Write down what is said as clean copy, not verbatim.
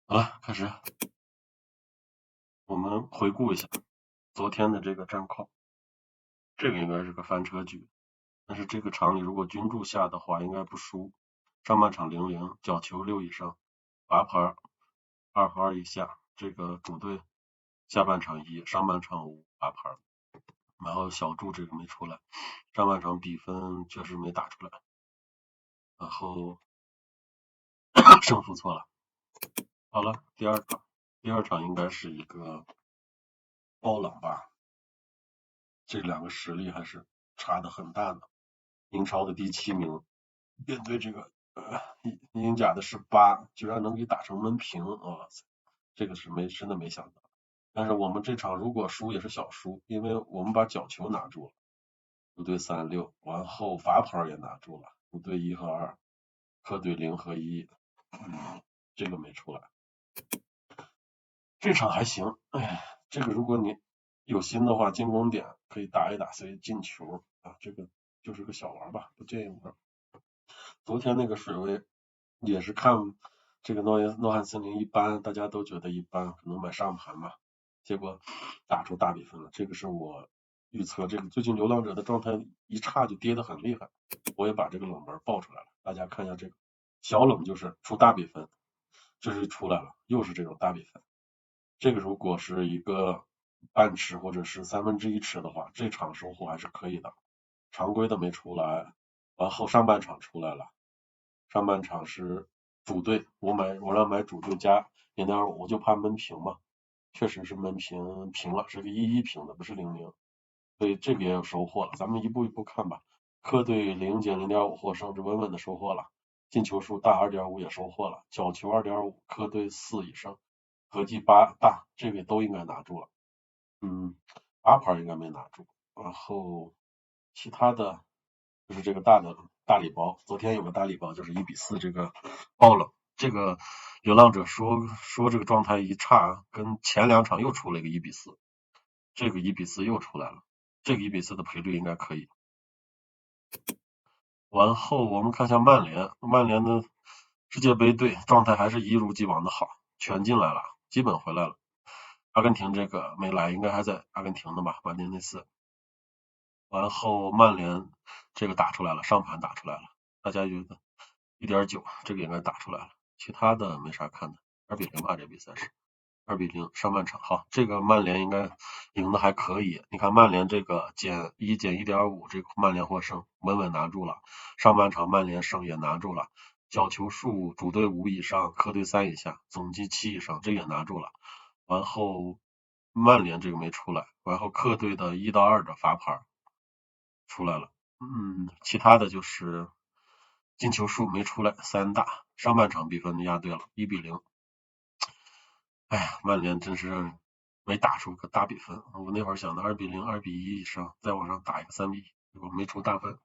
好了，开始。我们回顾一下昨天的这个战况，这个应该是个翻车局，但是这个场里如果均注下的话，应该不输。上半场0-0，角球6以上，罚盘2和2以下，这个主队下半场1，上半场5罚盘，然后小注这个没出来，上半场比分确实没打出来，然后胜负错了。好了，第二场应该是一个爆冷吧，这两个实力还是差的很大的。英超的第7名面对这个英甲的18，居然能给打成闷平，哇塞，这个是真的没想到。但是我们这场如果输也是小输，因为我们把角球拿住了，主队3-6，完后罚盘也拿住了，主队1和2，客队0和1，这个没出来。这场还行，哎，这个如果你有心的话，进攻点可以打一打，所以进球啊，这个就是个小玩吧，不建议玩。昨天那个水位也是看这个诺汉森林一般，大家都觉得一般，可能买上盘吧，结果打出大比分了。这个是我预测，这个最近流浪者的状态一差就跌得很厉害，我也把这个冷门爆出来了，大家看一下这个小冷就是出大比分，这是出来了，又是这种大比分。这个如果是一个半池或者是1/3池的话，这场收获还是可以的。常规的没出来，然后上半场出来了，上半场是主队，我让买主队加0.25，我就怕闷平嘛，确实是闷平了，是个1-1平的，不是0-0，所以这个也有收获了。咱们一步一步看吧，客队0减0.5获胜，是稳稳的收获了。进球数大2.5也收获了，角球2.5，客队4以上，合计8大，这个都应该拿住了。罚盘应该没拿住，然后其他的就是这个大礼包，昨天有个大礼包就是1-4这个爆冷，这个流浪者说这个状态一差，跟前2场又出了一个1-4，这个1-4又出来了，这个1-4的赔率应该可以。完后我们看一下曼联的世界杯队状态还是一如既往的好，全进来了，基本回来了。阿根廷这个没来，应该还在阿根廷的吧，马丁内斯。完后曼联这个打出来了，上盘打出来了，大家觉得1.9这个应该打出来了，其他的没啥看的，2-0吧，这比赛是2-0，上半场好，这个曼联应该赢的还可以，你看曼联这个减1.5，这个曼联获胜，稳稳拿住了，上半场曼联胜也拿住了，角球数主队5以上，客队3以下，总计7以上，这也拿住了，完后曼联这个没出来，完后客队的1到2的罚盘出来了，其他的就是进球数没出来，3大，上半场比分压对了，1-0。哎呀，曼联真是没打出个大比分，我那会儿想的2-0、2-1以上，再往上打一个3-1，结果没出大分。